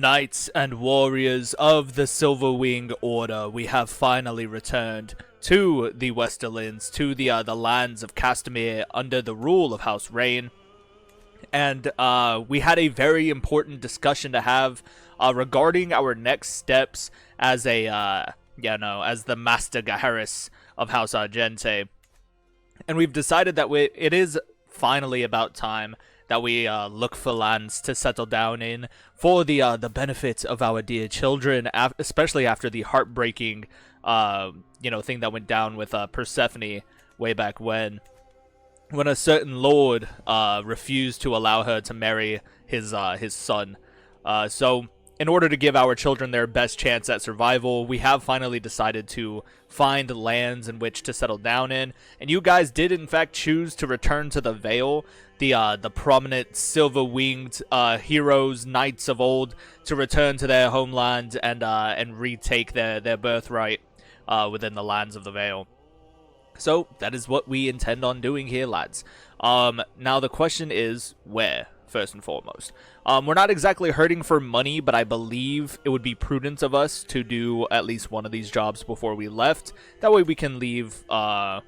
Knights and warriors of the Silverwing Order, we have finally returned to the Westerlands, to the lands of Castamere under the rule of House Rain. And we had a very important discussion to have regarding our next steps as as the Master Gaheris of House Argente. And we've decided that it is finally about time that we look for lands to settle down in for the benefit of our dear children, especially after the heartbreaking thing that went down with Persephone way back when a certain lord refused to allow her to marry his son. So in order to give our children their best chance at survival, we have finally decided to find lands in which to settle down in. And you guys did in fact choose to return to the Vale, the prominent silver-winged heroes, knights of old, to return to their homeland and retake their birthright within the lands of the Vale. So that is what we intend on doing here, lads. Now the question is, where? First and foremost, we're not exactly hurting for money, but I believe it would be prudent of us to do at least one of these jobs before we left. That way we can leave, the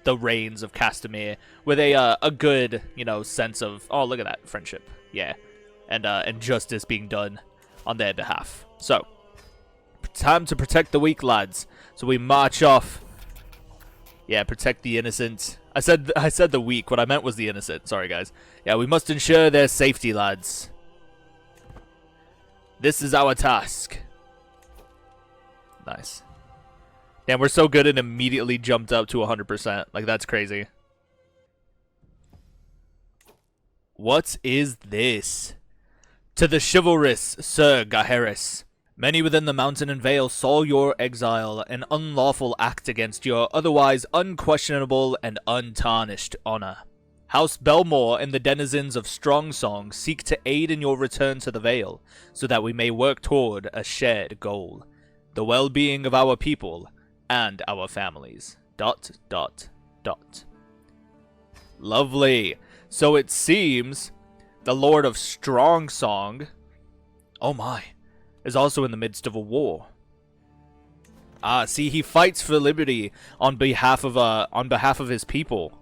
reins of Castamere with a good, sense of, oh, look at that, friendship, yeah, and justice being done on their behalf. So, time to protect the weak, lads. So we march off. Yeah, protect the innocent. I said the weak. What I meant was the innocent. Sorry, guys. Yeah, we must ensure their safety, lads. This is our task. Nice. Damn, we're so good and immediately jumped up to 100%. Like, that's crazy. What is this? To the chivalrous Sir Gaheris. Many within the mountain and vale saw your exile an unlawful act against your otherwise unquestionable and untarnished honor. House Belmore and the denizens of Strong Song seek to aid in your return to the Vale, so that we may work toward a shared goal. The well-being of our people and our families. ... Lovely. So it seems the Lord of Strong Song, oh my, is also in the midst of a war. Ah, see, he fights for liberty on behalf of his people.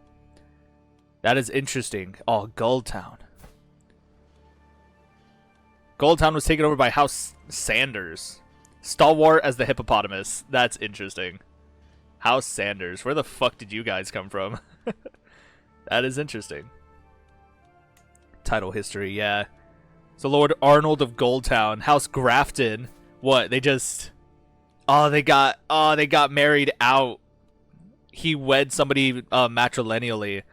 That is interesting. Oh, Gulltown. Gulltown was taken over by House Sanders. Stalwart as the hippopotamus. That's interesting. House Sanders. Where the fuck did you guys come from? That is interesting. Title history, yeah. So Lord Arnold of Gulltown, House Grafton. What? They just they got married out. He wed somebody matrilineally,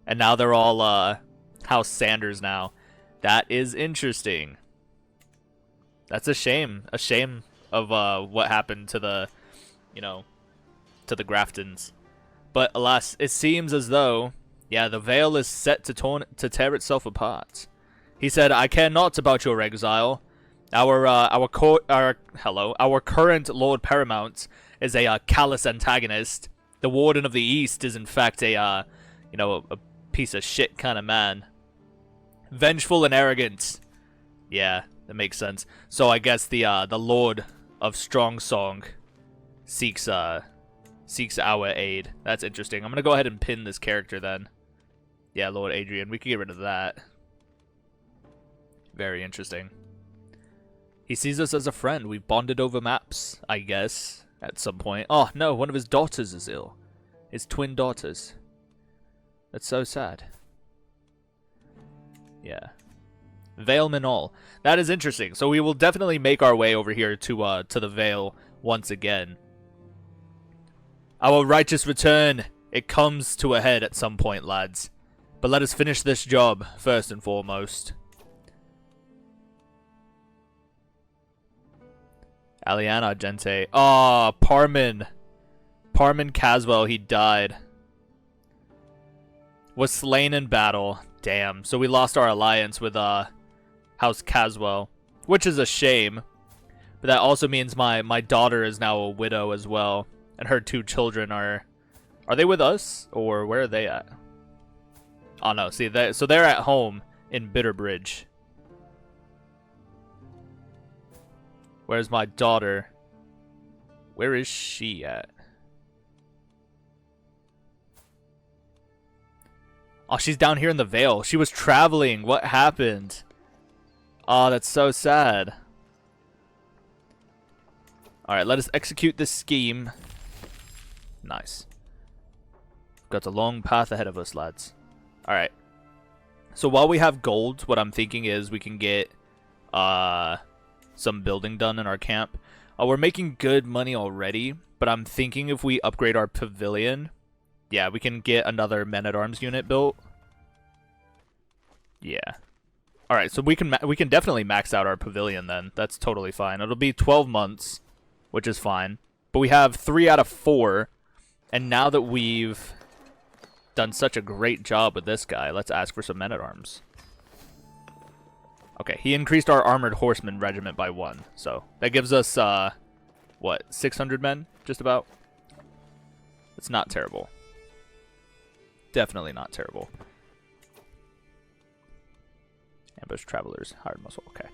and now they're all House Sanders now. That is interesting. That's a shame. A shame of what happened to the to the Graftons. But alas, it seems as though the Vale is set to tear itself apart. He said, I care not about your exile. Our current Lord Paramount is a callous antagonist. The Warden of the East is in fact a piece of shit kind of man. Vengeful and arrogant. Yeah, that makes sense. So I guess the Lord of Strong Song seeks our aid. That's interesting. I'm gonna go ahead and pin this character then. Yeah, Lord Adrian. We can get rid of that. Very interesting. He sees us as a friend. We've bonded over maps, I guess, at some point. Oh, no, one of his daughters is ill. His twin daughters. That's so sad. Yeah. Vale Minol. That is interesting. So we will definitely make our way over here to the Vale once again. Our righteous return. It comes to a head at some point, lads. But let us finish this job, first and foremost. Aliana Argente. Oh, Parman. Parman Caswell, he died. Was slain in battle. Damn. So we lost our alliance with House Caswell, which is a shame. But that also means my daughter is now a widow as well, and her two children are they with us or where are they at? Oh no, see, so they're at home in Bitterbridge. Where's my daughter? Where is she at? Oh, she's down here in the Vale. She was traveling. What happened? Oh, that's so sad. Alright, let us execute this scheme. Nice. Got a long path ahead of us, lads. Alright. So while we have gold, what I'm thinking is we can get some building done in our camp. We're making good money already, but I'm thinking if we upgrade our pavilion, yeah, we can get another men-at-arms unit built. Yeah. Alright, so we can definitely max out our pavilion then. That's totally fine. It'll be 12 months, which is fine. But we have 3 out of 4, and now that we've done such a great job with this guy, let's ask for some men-at-arms. Okay, he increased our armored horseman regiment by 1, so that gives us, what, 600 men, just about? It's not terrible. Definitely not terrible. Ambush travelers, hired muscle, okay.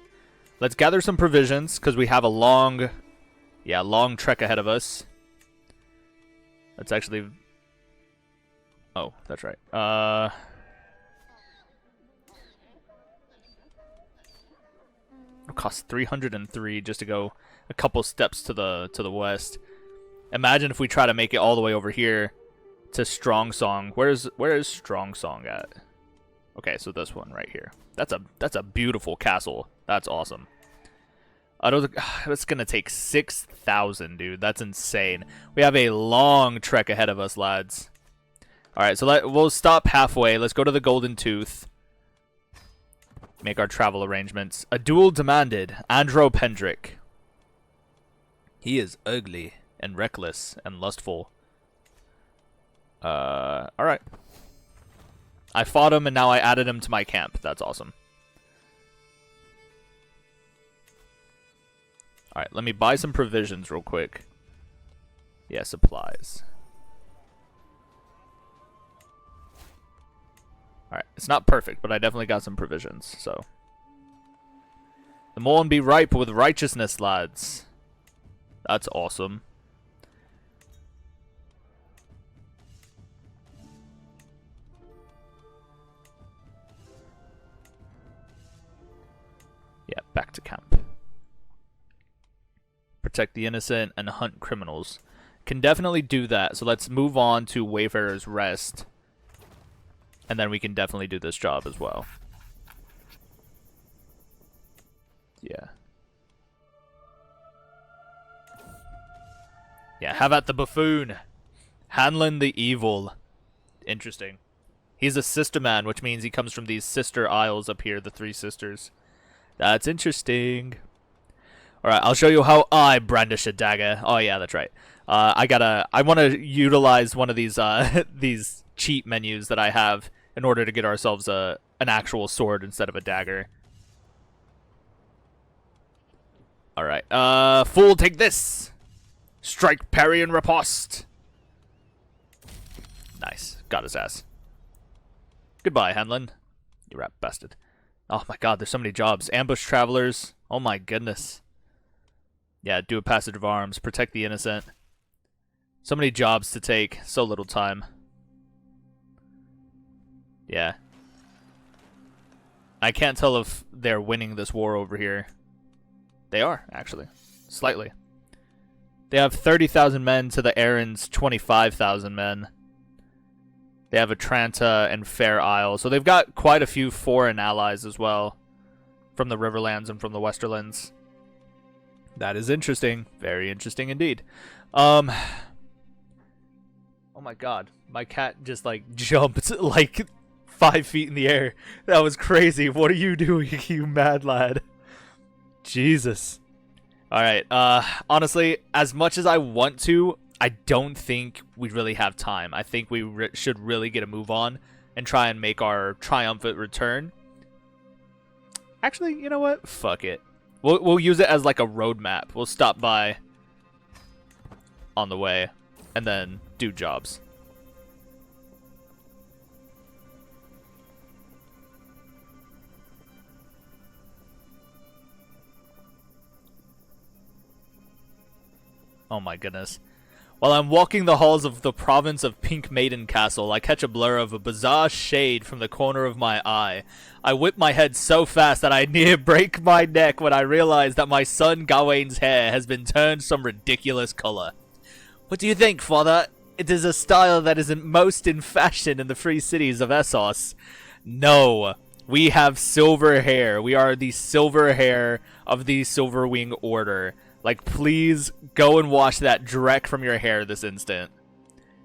Let's gather some provisions, because we have a long trek ahead of us. Let's actually... Oh, that's right. It'll cost 303 just to go a couple steps to the west. Imagine if we try to make it all the way over here to Strong Song. Where is Strong Song at? Okay, so this one right here. That's a beautiful castle. That's awesome. It's gonna take 6,000, dude. That's insane. We have a long trek ahead of us, lads. All right, so we'll stop halfway. Let's go to the Golden Tooth. Make our travel arrangements. A duel demanded. Andro Pendrick. He is ugly and reckless and lustful. All right. I fought him and now I added him to my camp. That's awesome. All right, let me buy some provisions real quick. Yeah, supplies. Alright, it's not perfect, but I definitely got some provisions, so. The Mullen be ripe with righteousness, lads. That's awesome. Yeah, back to camp. Protect the innocent and hunt criminals. Can definitely do that, so let's move on to Wayfarer's Rest. And then we can definitely do this job as well. Yeah. Yeah, have at the buffoon. Hanlon the Evil. Interesting. He's a sister man, which means he comes from these sister isles up here, the 3 sisters. That's interesting. Alright, I'll show you how I brandish a dagger. Oh yeah, that's right. I want to utilize one of these these cheat menus that I have in order to get ourselves an actual sword instead of a dagger. Alright, fool, take this! Strike, parry, and riposte! Nice, got his ass. Goodbye, Hanlon. You rat bastard. Oh my god, there's so many jobs. Ambush travelers. Oh my goodness. Yeah, do a passage of arms. Protect the innocent. So many jobs to take. So little time. Yeah. I can't tell if they're winning this war over here. They are, actually. Slightly. They have 30,000 men to the Aaron's 25,000 men. They have Atranta and Fair Isle. So they've got quite a few foreign allies as well. From the Riverlands and from the Westerlands. That is interesting. Very interesting indeed. Oh my god. My cat just like jumped like 5 feet in the air. That was crazy. What are you doing, you mad lad? Jesus. Alright, honestly, as much as I want to, I don't think we really have time. I think we should really get a move on and try and make our triumphant return. Actually, you know what? Fuck it. We'll use it as like a roadmap. We'll stop by on the way and then do jobs. Oh my goodness. While I'm walking the halls of the province of Pink Maiden Castle, I catch a blur of a bizarre shade from the corner of my eye. I whip my head so fast that I near break my neck when I realize that my son Gawain's hair has been turned some ridiculous color. What do you think, father? It is a style that isn't most in fashion in the free cities of Essos. No, we have silver hair. We are the silver hair of the Silverwing Order. Like, please go and wash that dreck from your hair this instant.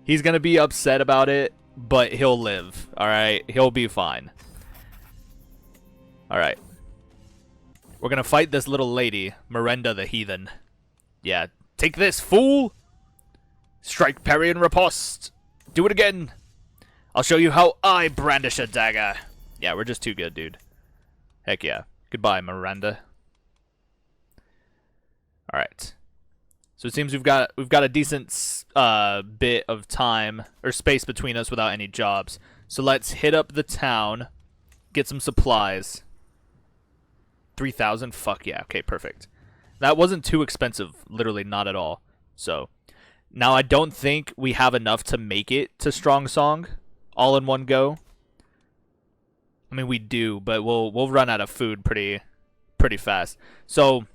He's gonna be upset about it, but he'll live, alright? He'll be fine. Alright. We're gonna fight this little lady, Miranda the Heathen. Yeah, take this, fool! Strike, parry, and riposte! Do it again! I'll show you how I brandish a dagger! Yeah, we're just too good, dude. Heck yeah. Goodbye, Miranda. All right. So it seems we've got a decent bit of time or space between us without any jobs. So let's hit up the town, get some supplies. 3,000? Fuck yeah. Okay, perfect. That wasn't too expensive, literally not at all. So now I don't think we have enough to make it to Strong Song all in one go. I mean, we do, but we'll run out of food pretty fast. So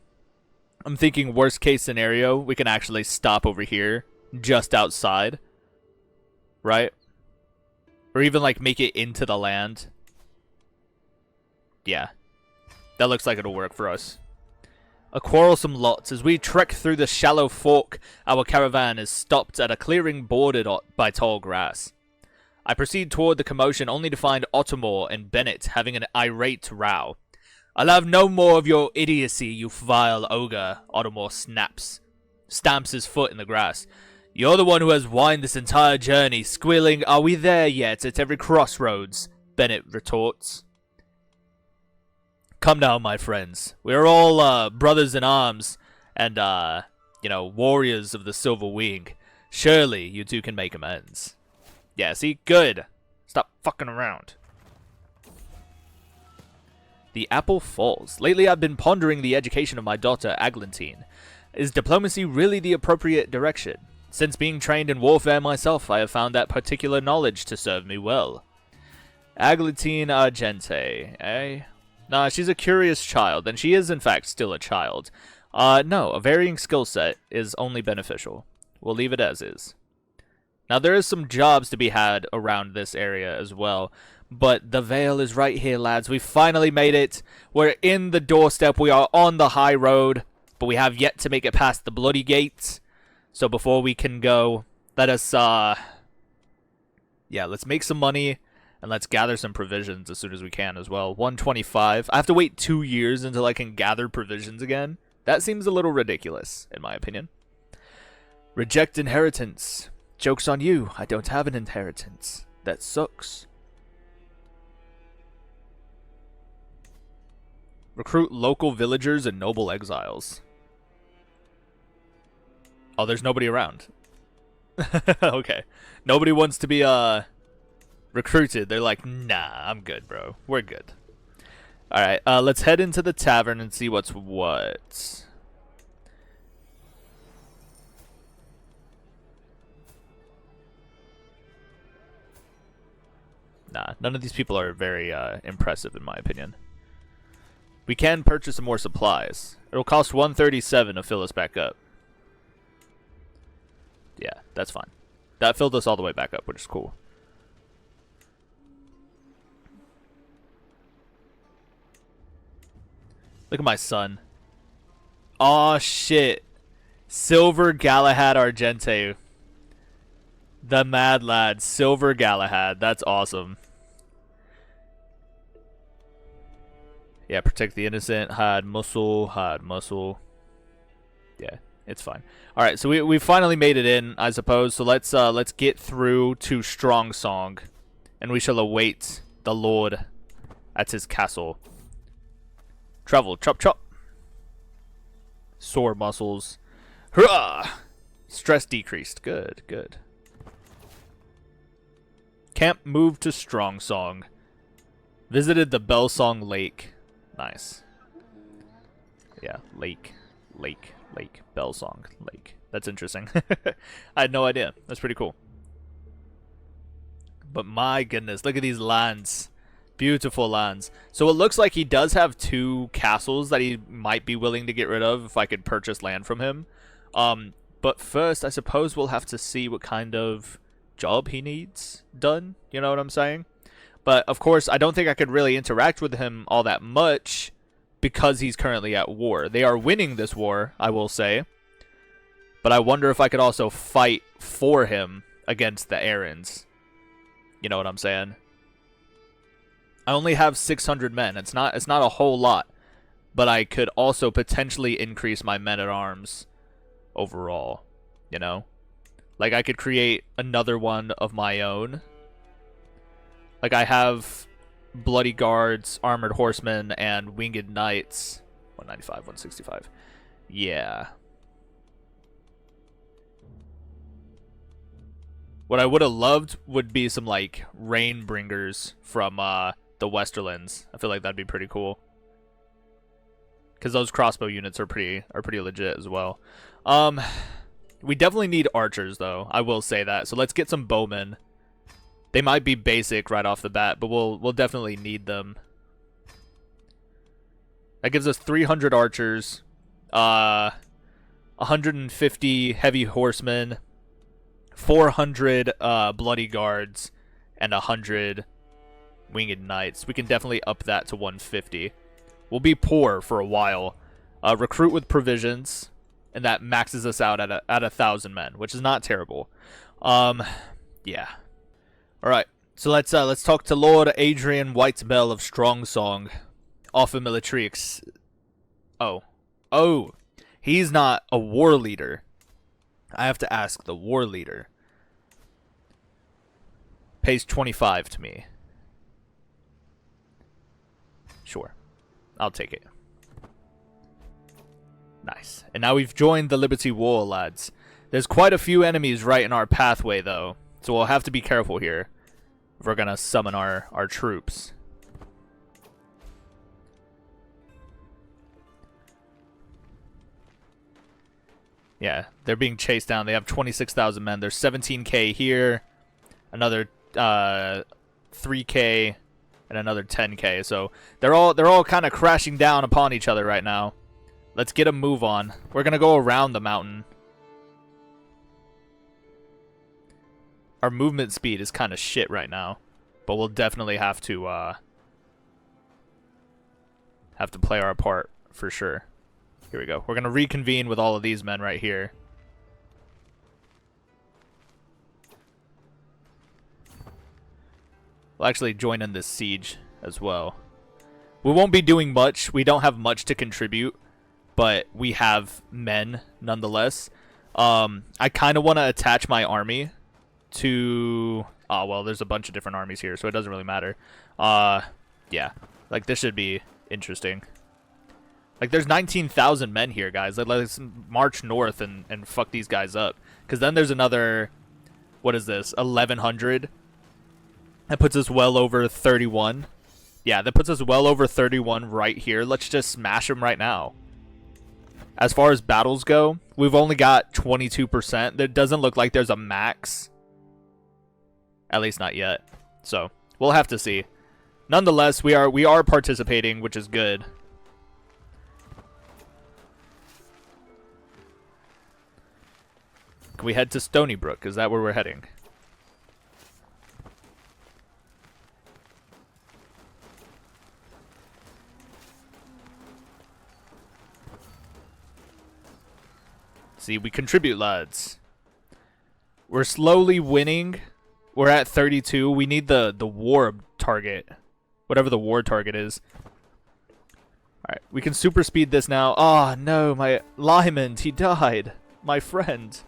I'm thinking worst case scenario, we can actually stop over here just outside, right? Or even like make it into the land. Yeah, that looks like it'll work for us. A quarrelsome lot. As we trek through the shallow fork, our caravan is stopped at a clearing bordered by tall grass. I proceed toward the commotion only to find Ottomore and Bennett having an irate row. I'll have no more of your idiocy, you vile ogre, Ottomore stamps his foot in the grass. You're the one who has whined this entire journey, squealing, "Are we there yet?" at every crossroads, Bennett retorts. Come now, my friends. We're all brothers in arms and, warriors of the Silverwing. Surely you two can make amends. Yeah, see? Good. Stop fucking around. The apple falls. Lately I've been pondering the education of my daughter, Aglantine. Is diplomacy really the appropriate direction? Since being trained in warfare myself, I have found that particular knowledge to serve me well. Aglantine Argente, eh? Nah, she's a curious child, and she is in fact still a child. No, a varying skill set is only beneficial. We'll leave it as is. Now there is some jobs to be had around this area as well. But the Vale is right here, lads. We finally made it. We're in the doorstep. We are on the high road. But we have yet to make it past the bloody gates. So before we can go, let us, let's make some money. And let's gather some provisions as soon as we can as well. 125. I have to wait 2 years until I can gather provisions again. That seems a little ridiculous, in my opinion. Reject inheritance. Joke's on you. I don't have an inheritance. That sucks. Recruit local villagers and noble exiles. Oh, there's nobody around. Okay. Nobody wants to be recruited. They're like, nah, I'm good, bro. We're good. Alright, let's head into the tavern and see what's what. Nah, none of these people are very impressive in my opinion. We can purchase some more supplies. It'll cost 137 to fill us back up. Yeah, that's fine. That filled us all the way back up, which is cool. Look at my son. Aw, shit. Silver Galahad Argente. The Mad Lad. Silver Galahad. That's awesome. Yeah, protect the innocent. Hide muscle. Hide muscle. Yeah, it's fine. All right, so we finally made it in, I suppose. So let's get through to Strong Song, and we shall await the Lord at his castle. Travel, chop chop. Sore muscles. Hurrah! Stress decreased. Good, good. Camp moved to Strong Song. Visited the Bell Song Lake. Nice. Yeah, lake. Lake. Bellsong. Lake. That's interesting. I had no idea. That's pretty cool. But my goodness, look at these lands. Beautiful lands. So it looks like he does have 2 castles that he might be willing to get rid of if I could purchase land from him. But first, I suppose we'll have to see what kind of job he needs done. You know what I'm saying? But, of course, I don't think I could really interact with him all that much because he's currently at war. They are winning this war, I will say. But I wonder if I could also fight for him against the Adrians. You know what I'm saying? I only have 600 men. It's not a whole lot. But I could also potentially increase my men-at-arms overall. You know? Like, I could create another one of my own. Like, I have Bloody Guards, Armored Horsemen, and Winged Knights. 195, 165. Yeah. What I would have loved would be some, like, Rainbringers from the Westerlands. I feel like that'd be pretty cool. Because those crossbow units are pretty legit as well. We definitely need archers, though. I will say that. So let's get some bowmen. They might be basic right off the bat, but we'll definitely need them. That gives us 300 archers, 150 heavy horsemen, 400 bloody guards, and 100 winged knights. We can definitely up that to 150. We'll be poor for a while. Recruit with provisions, and that maxes us out at 1,000 men, which is not terrible. Yeah. All right. So let's talk to Lord Adrian Whitebell of Strongsong. Offer military Oh, he's not a war leader. I have to ask the war leader. Pays 25 to me. Sure. I'll take it. Nice. And now we've joined the Liberty War, lads. There's quite a few enemies right in our pathway, though. So we'll have to be careful here if we're going to summon our troops. Yeah, they're being chased down. They have 26,000 men. There's 17k here, another 3k, and another 10k. So they're all kind of crashing down upon each other right now. Let's get a move on. We're gonna go around the mountain. Our movement speed is kind of shit right now, but we'll definitely have to play our part for sure. Here we go. We're going to reconvene with all of these men right here. We'll actually join in this siege as well. We won't be doing much. We don't have much to contribute, but we have men nonetheless. I kind of want to attach my army to... Oh, well, there's a bunch of different armies here, so it doesn't really matter. Yeah. Like, this should be interesting. Like, there's 19,000 men here, guys. Let's march north and fuck these guys up. Because then there's another, what is this, 1,100? That puts us well over 31. Yeah, that puts us well over 31 right here. Let's just smash them right now. As far as battles go, we've only got 22%. There doesn't look like there's a max. At least not yet. So, we'll have to see. Nonetheless, we are participating, which is good. Can we head to Stony Brook? Is that where we're heading? See, we contribute, lads. We're slowly winning. We're at 32. We need the war target. Whatever the war target is. Alright, we can super speed this now. Oh, no, my Lyman, he died. My friend.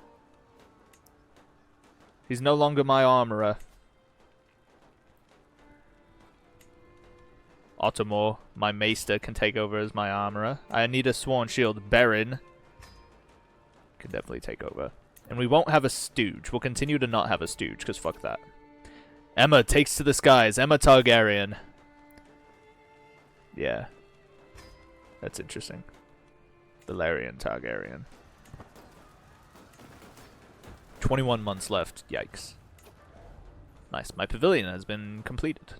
He's no longer my armorer. Ottomor, my maester, can take over as my armorer. I need a sworn shield. Baron can definitely take over. And we won't have a stooge. We'll continue to not have a stooge, because fuck that. Emma takes to the skies. Emma Targaryen. Yeah. That's interesting. Valerian Targaryen. 21 months left. Yikes. Nice. My pavilion has been completed.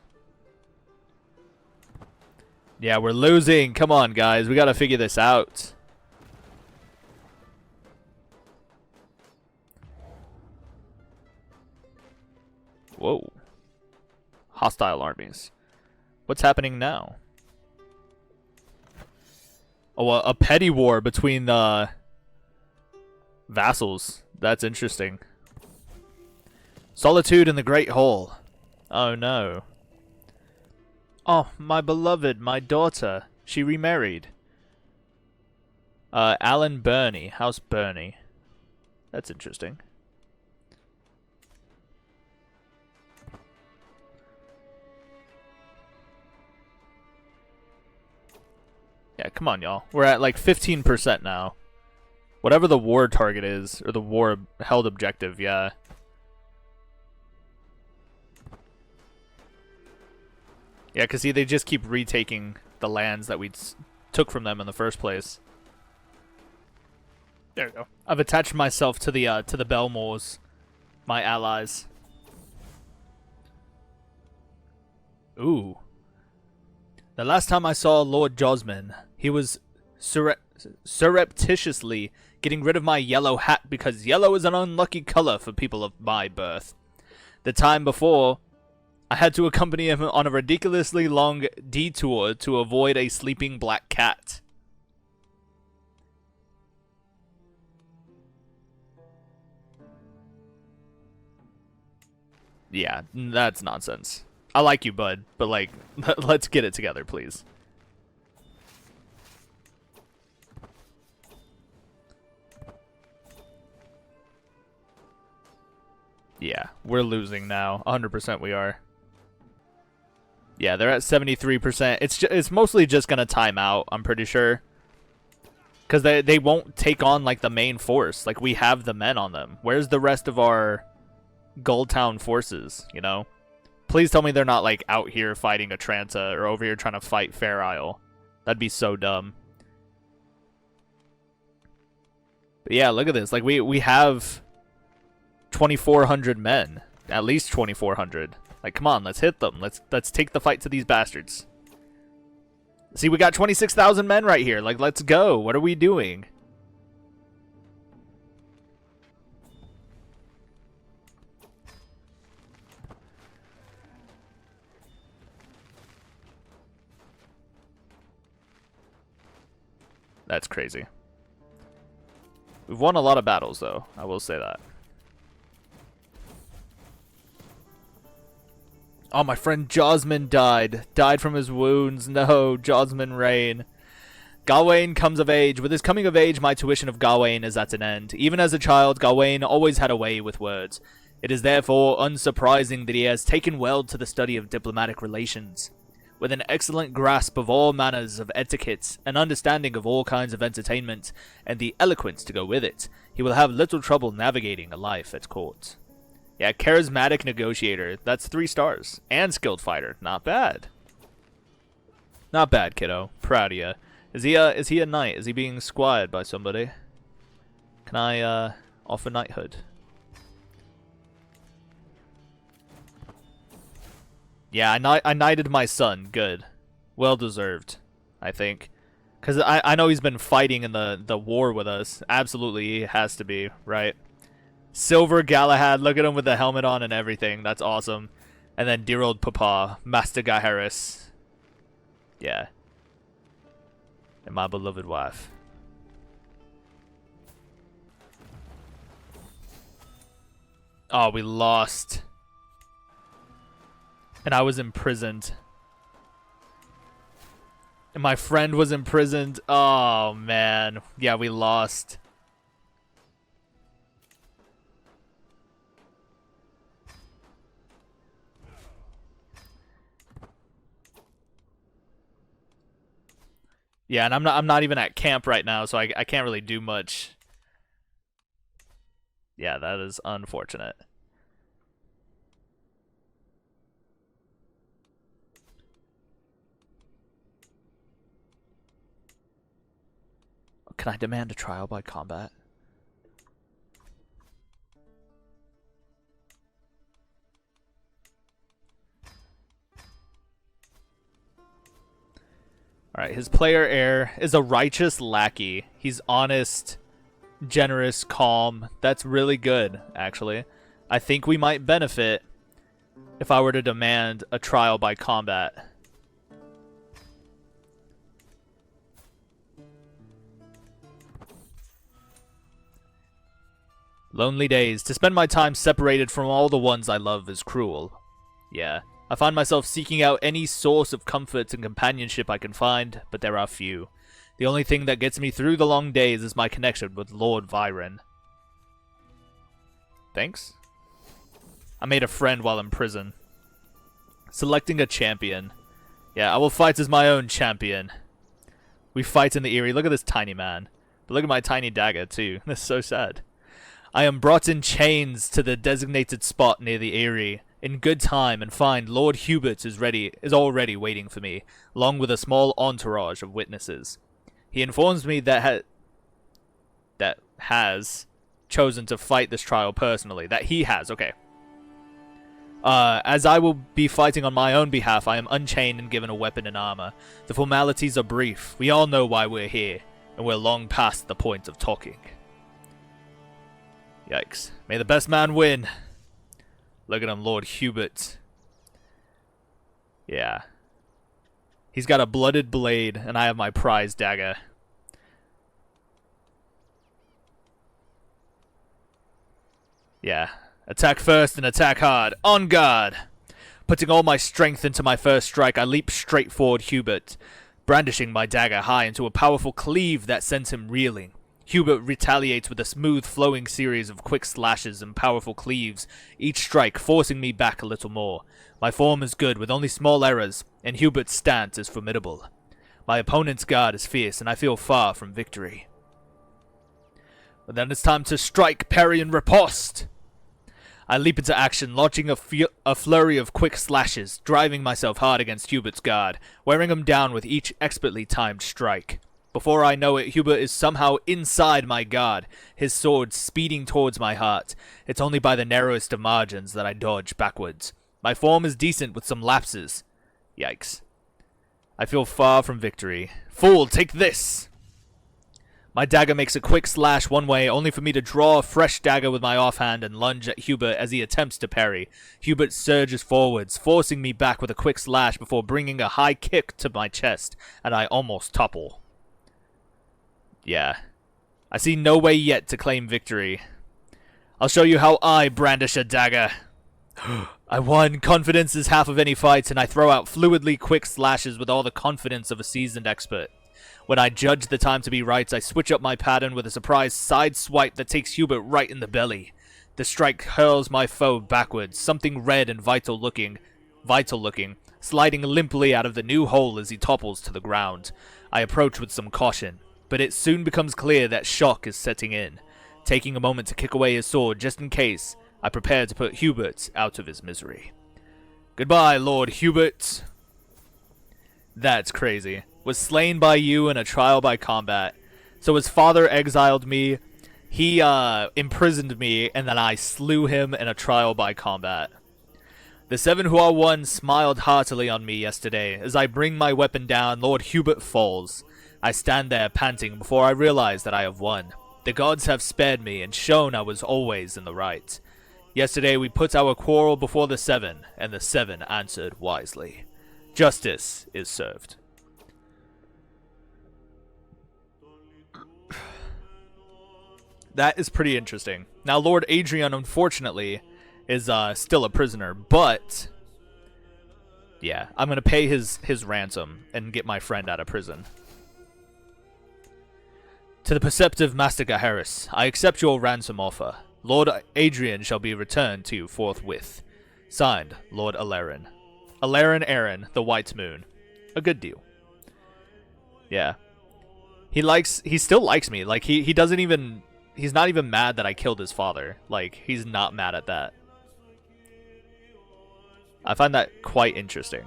Yeah, we're losing. Come on, guys. We gotta figure this out. Whoa. Hostile armies. What's happening now? Oh, a petty war between the vassals. That's interesting. Solitude in the Great Hall. Oh no. Oh, my beloved, my daughter. She remarried. Alan Burney. House Burney. That's interesting. Yeah, come on, y'all. We're at like 15% now. Whatever the war target is, or the war held objective, yeah. Yeah, because see, they just keep retaking the lands that we took from them in the first place. There we go. I've attached myself to the Belmores, my allies. Ooh. The last time I saw Lord Josmin, he was surreptitiously getting rid of my yellow hat because yellow is an unlucky color for people of my birth. The time before, I had to accompany him on a ridiculously long detour to avoid a sleeping black cat. Yeah, that's nonsense. I like you, bud, but like, let's get it together, please. Yeah, we're losing now. 100% we are. Yeah, they're at 73%. It's mostly just gonna time out, I'm pretty sure. Because they won't take on, like, the main force. Like, we have the men on them. Where's the rest of our Goldtown forces, you know? Please tell me they're not, like, out here fighting Atranta or over here trying to fight Fair Isle. That'd be so dumb. But yeah, look at this. Like, we have 2,400 men. At least 2,400. Like, come on, let's hit them. Let's take the fight to these bastards. See, we got 26,000 men right here. Like, let's go. What are we doing? That's crazy. We've won a lot of battles, though. I will say that. Oh, my friend Josmin died. Died from his wounds. No, Josmin Rain. Gawain comes of age. With his coming of age, my tuition of Gawain is at an end. Even as a child, Gawain always had a way with words. It is therefore unsurprising that he has taken well to the study of diplomatic relations. With an excellent grasp of all manners of etiquette, an understanding of all kinds of entertainment, and the eloquence to go with it, he will have little trouble navigating a life at court. Yeah, charismatic negotiator. That's 3 stars. And skilled fighter. Not bad. Not bad, kiddo. Proud of ya. Is he a knight? Is he being squired by somebody? Can I offer knighthood? Yeah, I knighted my son. Good. Well deserved, I think. Because I know he's been fighting in the war with us. Absolutely, he has to be, right? Silver Galahad, look at him with the helmet on and everything. That's awesome. And then dear old Papa, Master Gaheris. Yeah. And my beloved wife. Oh, we lost. And I was imprisoned. And my friend was imprisoned. Oh, man. Yeah, we lost. Yeah, and I'm not even at camp right now, so I can't really do much. Yeah, that is unfortunate. Can I demand a trial by combat? Alright, his player heir is a righteous lackey. He's honest, generous, calm. That's really good, actually. I think we might benefit if I were to demand a trial by combat. Lonely days. To spend my time separated from all the ones I love is cruel. Yeah. I find myself seeking out any source of comfort and companionship I can find, but there are few. The only thing that gets me through the long days is my connection with Lord Byron. Thanks. I made a friend while in prison. Selecting a champion. Yeah, I will fight as my own champion. We fight in the Eyrie. Look at this tiny man. But look at my tiny dagger, too. That's so sad. I am brought in chains to the designated spot near the Eyrie in good time and find Lord Hubert is already waiting for me, along with a small entourage of witnesses. He informs me that has chosen to fight this trial personally. That he has, okay. As I will be fighting on my own behalf, I am unchained and given a weapon and armor. The formalities are brief. We all know why we're here, and we're long past the point of talking. Yikes. May the best man win. Look at him, Lord Hubert. Yeah. He's got a blooded blade, and I have my prized dagger. Yeah. Attack first and attack hard. On guard! Putting all my strength into my first strike, I leap straight forward Hubert, brandishing my dagger high into a powerful cleave that sends him reeling. Hubert retaliates with a smooth flowing series of quick slashes and powerful cleaves, each strike forcing me back a little more. My form is good with only small errors, and Hubert's stance is formidable. My opponent's guard is fierce, and I feel far from victory. But then it's time to strike, parry, and riposte! I leap into action, launching a flurry of quick slashes, driving myself hard against Hubert's guard, wearing him down with each expertly timed strike. Before I know it, Hubert is somehow inside my guard, his sword speeding towards my heart. It's only by the narrowest of margins that I dodge backwards. My form is decent with some lapses. Yikes. I feel far from victory. Fool, take this! My dagger makes a quick slash one way, only for me to draw a fresh dagger with my offhand and lunge at Hubert as he attempts to parry. Hubert surges forwards, forcing me back with a quick slash before bringing a high kick to my chest, and I almost topple. Yeah. I see no way yet to claim victory. I'll show you how I brandish a dagger. I won. Confidence is half of any fight, and I throw out fluidly quick slashes with all the confidence of a seasoned expert. When I judge the time to be right, I switch up my pattern with a surprise side swipe that takes Hubert right in the belly. The strike hurls my foe backwards, something red and vital looking, sliding limply out of the new hole as he topples to the ground. I approach with some caution, but it soon becomes clear that shock is setting in. Taking a moment to kick away his sword just in case, I prepare to put Hubert out of his misery. Goodbye, Lord Hubert. That's crazy. Was slain by you in a trial by combat. So his father exiled me, he imprisoned me, and then I slew him in a trial by combat. The 7 who are one smiled heartily on me yesterday. As I bring my weapon down, Lord Hubert falls. I stand there panting before I realize that I have won. The gods have spared me and shown I was always in the right. Yesterday we put our quarrel before the 7, and the 7 answered wisely. Justice is served. That is pretty interesting. Now, Lord Adrian, unfortunately, is still a prisoner, but yeah, I'm going to pay his ransom and get my friend out of prison. To the perceptive Master Gaheris, I accept your ransom offer. Lord Adrian shall be returned to you forthwith. Signed, Lord Alarin. Alarin Aaron, the White Moon. A good deal. Yeah. He still likes me. Like, he doesn't even... He's not even mad that I killed his father. Like, he's not mad at that. I find that quite interesting.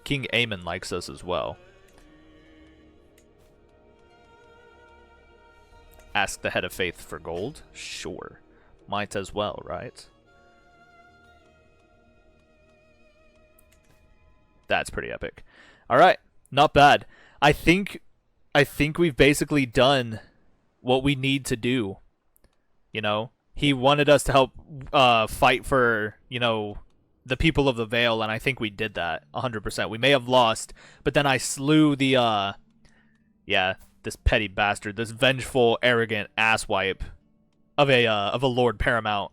King Aemon likes us as well. Ask the head of faith for gold? Sure. Might as well, right? That's pretty epic. Alright, not bad. I think we've basically done what we need to do. You know? He wanted us to help fight for, you know, the people of the Vale, and I think we did that 100%. We may have lost, but then I slew the, yeah, this petty bastard, this vengeful, arrogant asswipe of a Lord Paramount.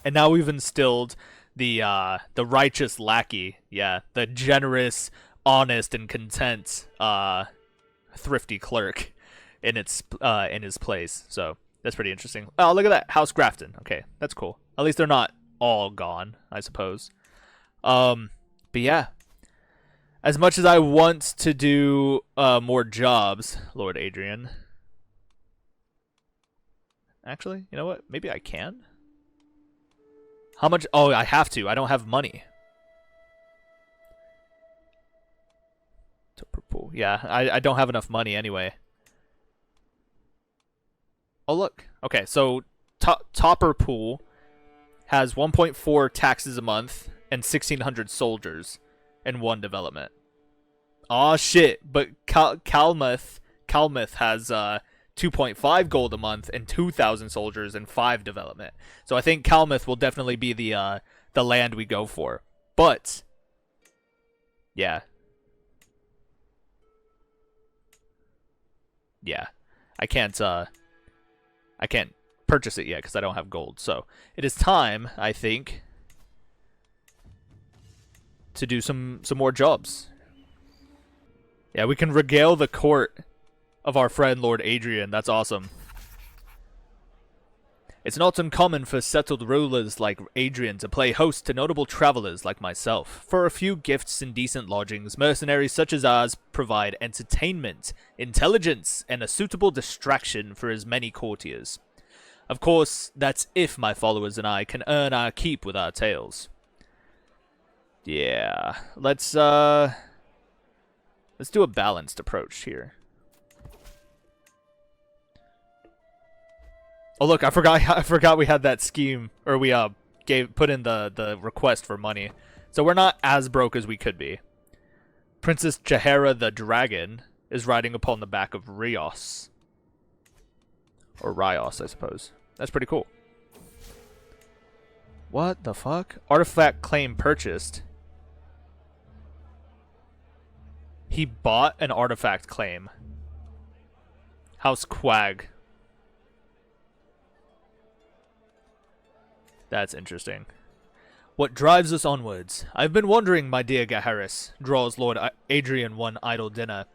And now we've instilled the righteous lackey, yeah, the generous, honest, and content, thrifty clerk in his place. So that's pretty interesting. Oh, look at that, House Grafton. Okay, that's cool. At least they're not all gone, I suppose. But yeah, as much as I want to do more jobs, Lord Adrian. Actually, you know what? Maybe I can. How much? Oh, I have to. I don't have money. Yeah, I don't have enough money anyway. Oh, look. Okay, so Topper Pool has 1.4 taxes a month and 1,600 soldiers in one development. Aw, shit. But Calmuth has 2.5 gold a month and 2,000 soldiers and 5 development. So I think Calmuth will definitely be the land we go for. But yeah. Yeah. I can't purchase it yet because I don't have gold. So it is time, I think, to do some more jobs. Yeah, we can regale the court of our friend Lord Adrian. That's awesome. It's not uncommon for settled rulers like Adrian to play host to notable travelers like myself. For a few gifts and decent lodgings, mercenaries such as ours provide entertainment, intelligence, and a suitable distraction for as many courtiers. Of course, that's if my followers and I can earn our keep with our tales. Yeah, let's do a balanced approach here. Oh look, I forgot we had that scheme, or we put in the request for money. So we're not as broke as we could be. Princess Jahara the Dragon is riding upon the back of Rios. Or Rios, I suppose. That's pretty cool. What the fuck? Artifact claim purchased. He bought an artifact claim. House Quag. That's interesting. What drives us onwards? I've been wondering, my dear Gaharis, draws Lord Adrian one idle dinner.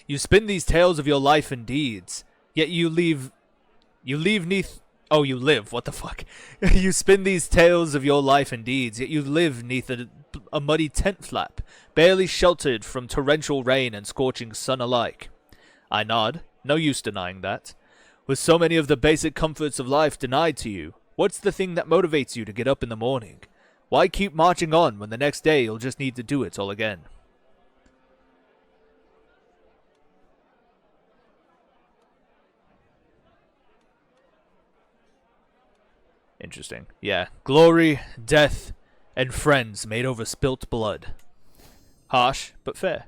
You spin these tales of your life and deeds, yet you live, what the fuck? You spin these tales of your life and deeds, yet you live neath a muddy tent flap, barely sheltered from torrential rain and scorching sun alike. I nod, no use denying that. With so many of the basic comforts of life denied to you, what's the thing that motivates you to get up in the morning? Why keep marching on when the next day you'll just need to do it all again? Interesting. Yeah. Glory, death, and friends made over spilt blood. Harsh, but fair.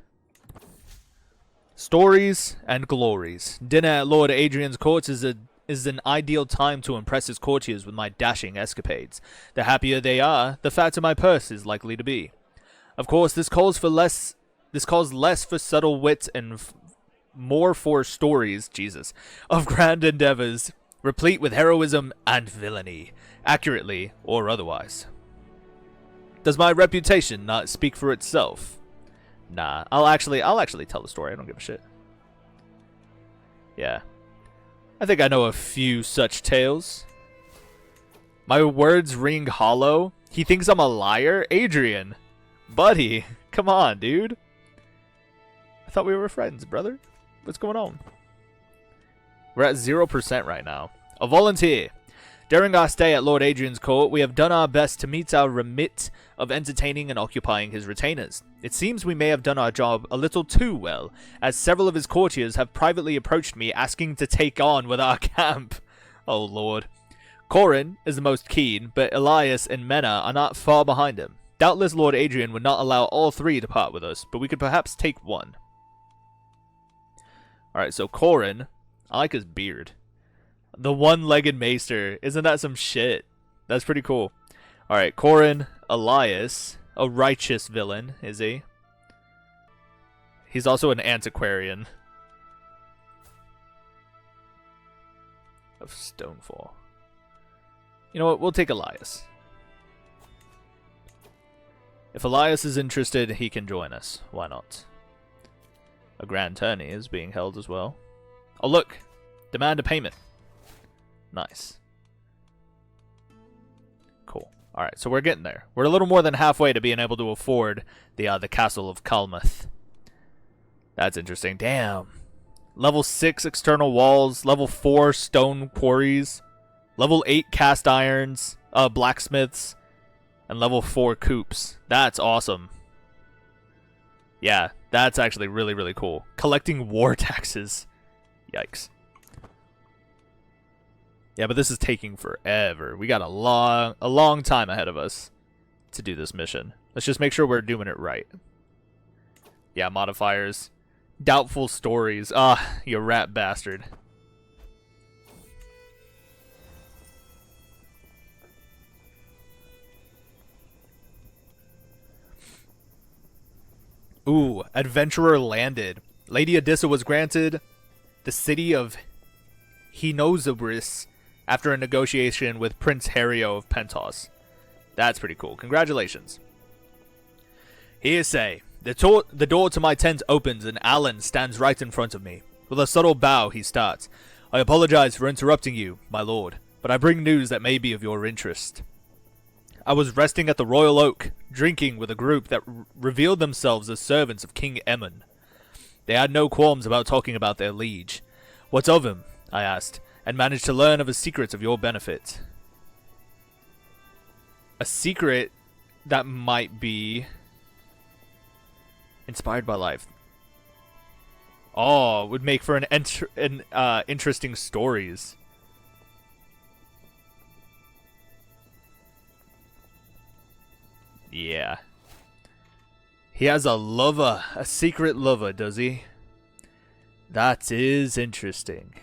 Stories and glories. Dinner at Lord Adrian's court is an ideal time to impress his courtiers with my dashing escapades. The happier they are, the fatter my purse is likely to be. Of course, this calls less for subtle wit and more for stories, Jesus, of grand endeavors, replete with heroism and villainy, accurately or otherwise. Does my reputation not speak for itself? Nah, I'll actually tell the story. I don't give a shit. Yeah. I think I know a few such tales. My words ring hollow. He thinks I'm a liar? Adrian. Buddy, come on, dude. I thought we were friends, brother. What's going on? We're at 0% right now. A volunteer. During our stay at Lord Adrian's court, we have done our best to meet our remit of entertaining and occupying his retainers. It seems we may have done our job a little too well, as several of his courtiers have privately approached me asking to take on with our camp. Oh lord. Corin is the most keen, but Elias and Mena are not far behind him. Doubtless Lord Adrian would not allow all three to part with us, but we could perhaps take one. Alright, so Corin, I like his beard. The one-legged maester. Isn't that some shit? That's pretty cool. Alright, Corin, Elias. A righteous villain, is he? He's also an antiquarian. Of Stonefall. You know what? We'll take Elias. If Elias is interested, he can join us. Why not? A grand tourney is being held as well. Oh, look! Demand a payment. Nice. Cool. Alright, so we're getting there. We're a little more than halfway to being able to afford the castle of Kalmuth. That's interesting. Damn. Level 6 external walls. Level 4 stone quarries. Level 8 cast irons. Blacksmiths. And level 4 coops. That's awesome. Yeah, that's actually really, really cool. Collecting war taxes. Yikes. Yeah, but this is taking forever. We got a long time ahead of us to do this mission. Let's just make sure we're doing it right. Yeah, modifiers. Doubtful stories. Ah, you rat bastard. Ooh, adventurer landed. Lady Odissa was granted the city of Hinozabris after a negotiation with Prince Hario of Pentos. That's pretty cool. Congratulations. Hearsay. The door to my tent opens and Alan stands right in front of me. With a subtle bow, he starts. I apologize for interrupting you, my lord, but I bring news that may be of your interest. I was resting at the Royal Oak, drinking with a group that revealed themselves as servants of King Emmon. They had no qualms about talking about their liege. What of him? I asked, and managed to learn of his secrets of your benefit. A secret that might be inspired by life. Oh, would make for interesting stories. Yeah. He has a lover, a secret lover, does he? That is interesting.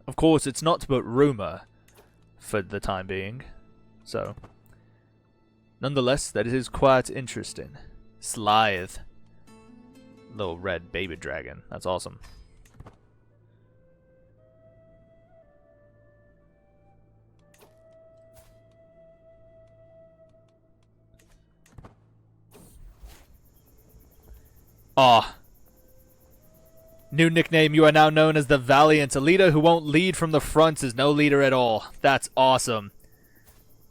Of course, it's not but rumor for the time being, so. Nonetheless, that is quite interesting. Sayeth. Little red baby dragon. That's awesome. Ah. New nickname, you are now known as the Valiant. A leader who won't lead from the front is no leader at all. That's awesome.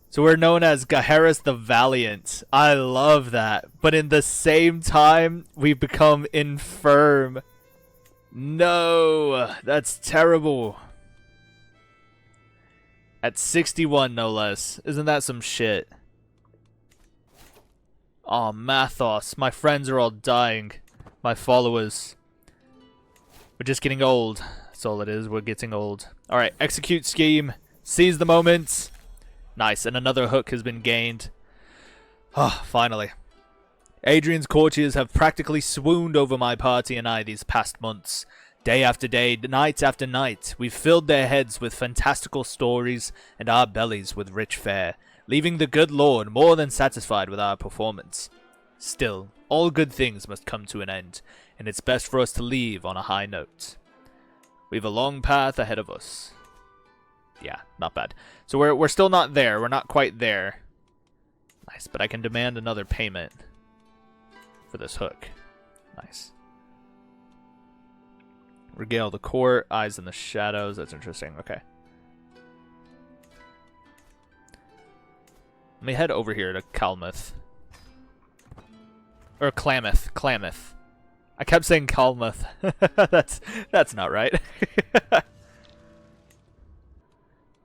So we're known as Gaheris the Valiant. I love that. But in the same time, we've become infirm. No, that's terrible. At 61, no less. Isn't that some shit? Oh, Mathos. My friends are all dying. My followers. We're just getting old. That's all it is. We're getting old. Alright, execute scheme. Seize the moment. Nice, and another hook has been gained. Ah, finally. Adrian's courtiers have practically swooned over my party and I these past months. Day after day, night after night, we've filled their heads with fantastical stories and our bellies with rich fare, leaving the good Lord more than satisfied with our performance. Still, all good things must come to an end, and it's best for us to leave on a high note. We've a long path ahead of us. Yeah, not bad. So we're still not there. We're not quite there. Nice, but I can demand another payment for this hook. Nice. Regale the court. Eyes in the shadows. That's interesting. Okay. Let me head over here to Kalmuth. Or Klamath. Klamath. I kept saying Kalmuth. that's not right.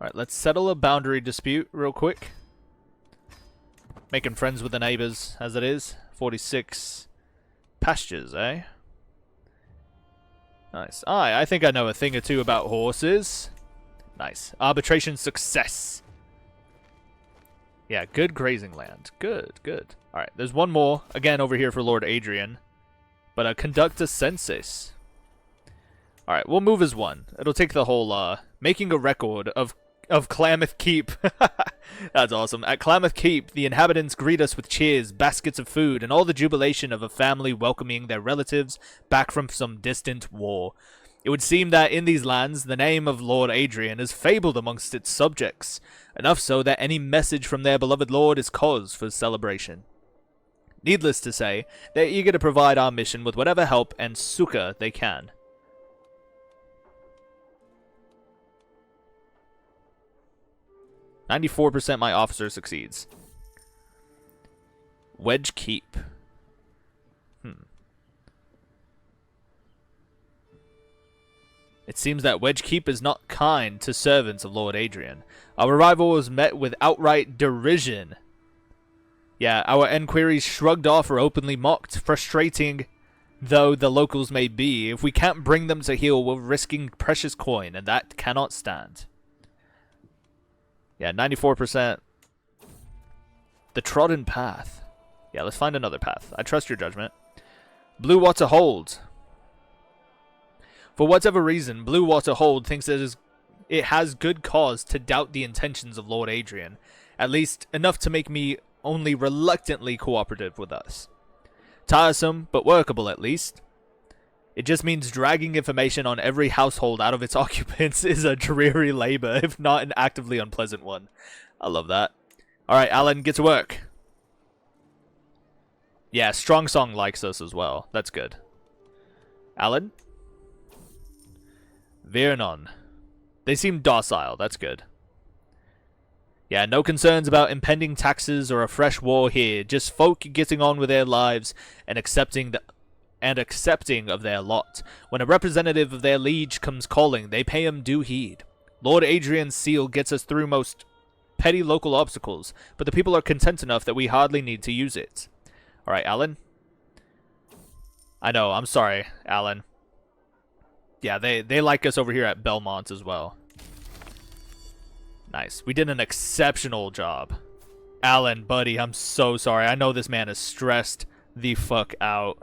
Alright, let's settle a boundary dispute real quick. Making friends with the neighbors, as it is. 46 pastures, eh? Nice. I think I know a thing or two about horses. Nice. Arbitration success. Yeah, good grazing land. Good, good. Alright, there's one more, again, over here for Lord Adrian. But conduct a census. Alright, we'll move as one. It'll take the whole, making a record of Klamath Keep. That's awesome. At Klamath Keep, the inhabitants greet us with cheers, baskets of food, and all the jubilation of a family welcoming their relatives back from some distant war. It would seem that in these lands, the name of Lord Adrian is fabled amongst its subjects, enough so that any message from their beloved lord is cause for celebration. Needless to say, they're eager to provide our mission with whatever help and succor they can. "94% my officer succeeds." Wedge Keep. It seems that Wedge Keep is not kind to servants of Lord Adrian. Our arrival was met with outright derision. Yeah, our enquiries shrugged off or openly mocked. Frustrating though the locals may be, if we can't bring them to heel, we're risking precious coin, and that cannot stand. Yeah, 94%. The trodden path. Yeah, let's find another path. I trust your judgment. Blue Water Hold. For whatever reason, Blue Water Hold thinks it has good cause to doubt the intentions of Lord Adrian. At least, enough to make me only reluctantly cooperative with us. Tiresome, but workable at least. It just means dragging information on every household out of its occupants is a dreary labor, if not an actively unpleasant one. I love that. Alright, Alan, get to work. Yeah, Strong Song likes us as well. That's good. Alan? Vernon. They seem docile. That's good. Yeah, no concerns about impending taxes or a fresh war here. Just folk getting on with their lives and accepting of their lot. When a representative of their liege comes calling, they pay him due heed. Lord Adrian's seal gets us through most petty local obstacles, but the people are content enough that we hardly need to use it. Alright, Alan? I know, I'm sorry, Alan. Yeah, they like us over here at Belmont as well. Nice. We did an exceptional job. Alan, buddy, I'm so sorry. I know this man is stressed the fuck out.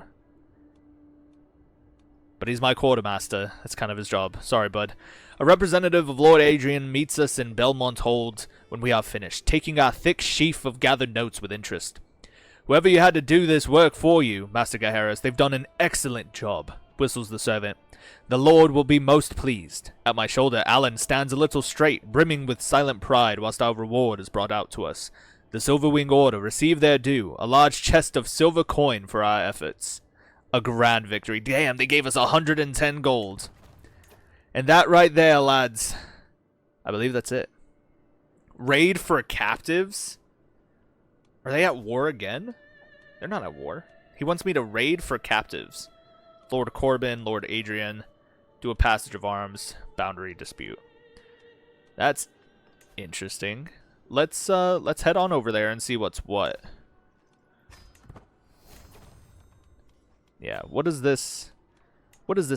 But he's my quartermaster. That's kind of his job. Sorry, bud. A representative of Lord Adrian meets us in Belmont Hold when we are finished, taking our thick sheaf of gathered notes with interest. Whoever you had to do this work for you, Master Gaheris, they've done an excellent job, whistles the servant. The Lord will be most pleased. At my shoulder, Alan stands a little straight, brimming with silent pride, whilst our reward is brought out to us. The Silverwing Order receive their due, a large chest of silver coin for our efforts. A grand victory. Damn, they gave us 110 gold. And that right there, lads, I believe that's it. Raid for captives? Are they at war again? They're not at war. He wants me to raid for captives. Lord Corbin, Lord Adrian, do a passage of arms, boundary dispute. That's interesting. Let's head on over there and see what's what. Yeah, what does this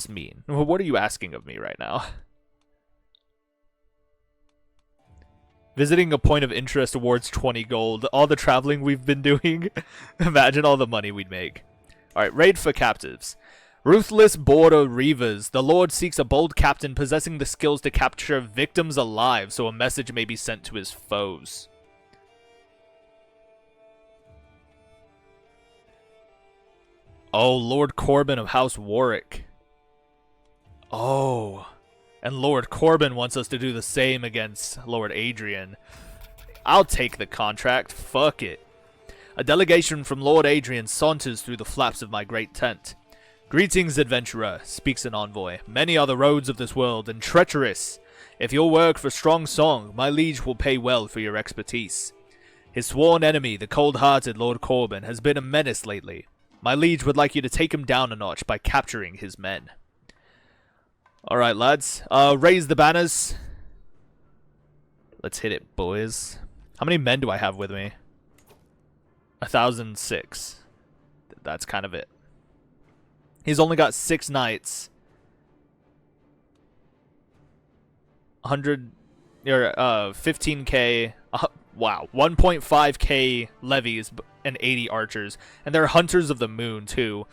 mean? What are you asking of me right now? Visiting a point of interest awards 20 gold. All the traveling we've been doing. Imagine all the money we'd make. Alright, raid for captives. Ruthless border reavers. The Lord seeks a bold captain possessing the skills to capture victims alive so a message may be sent to his foes. Oh, Lord Corbin of House Warwick. Oh. And Lord Corbin wants us to do the same against Lord Adrian. I'll take the contract. Fuck it. A delegation from Lord Adrian saunters through the flaps of my great tent. Greetings, adventurer, speaks an envoy. Many are the roads of this world, and treacherous. If you'll work for Strong Song, my liege will pay well for your expertise. His sworn enemy, the cold-hearted Lord Corbin, has been a menace lately. My liege would like you to take him down a notch by capturing his men. Alright, lads. Raise the banners. Let's hit it, boys. How many men do I have with me? 1,006. That's kind of it. He's only got 6 knights. 100 or 15k. Wow, 1.5k levies and 80 archers, and they're hunters of the moon too.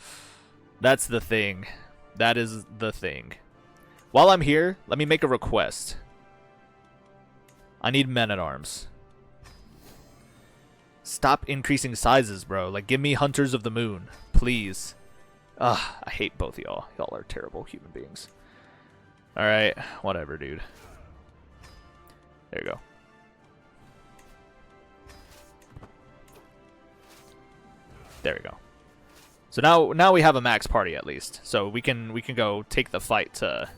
That's the thing. That is the thing. While I'm here, let me make a request. I need men-at-arms. Stop increasing sizes, bro. Like, give me hunters of the moon, please. Ugh, I hate both of y'all. Y'all are terrible human beings. Alright, whatever, dude. There you go. There we go. So now we have a max party at least. So we can go take the fight to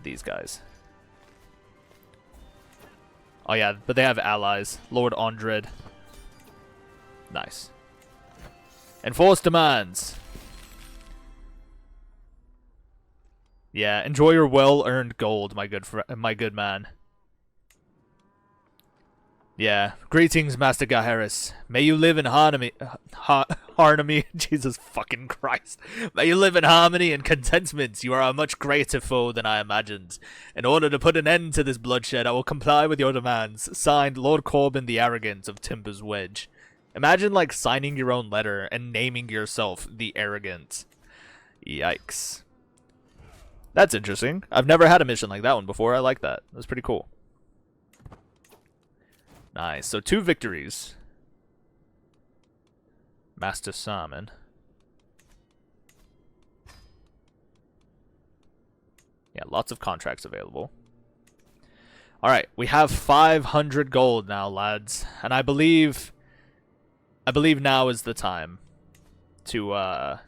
these guys. Oh yeah, but they have allies. Lord Ondred. Nice. Enforce demands. Yeah, enjoy your well-earned gold, my good man. Yeah, greetings, Master Gaheris. May you live in harmony. Harmony, Jesus fucking Christ. May you live in harmony and contentment. You are a much greater foe than I imagined. In order to put an end to this bloodshed, I will comply with your demands. Signed, Lord Corbin the Arrogant of Timber's Wedge. Imagine, like, signing your own letter and naming yourself the Arrogant. Yikes. That's interesting. I've never had a mission like that one before. I like that. That's pretty cool. Nice. So 2 victories. Master Salmon. Yeah, lots of contracts available. Alright, we have 500 gold now, lads. And I believe now is the time to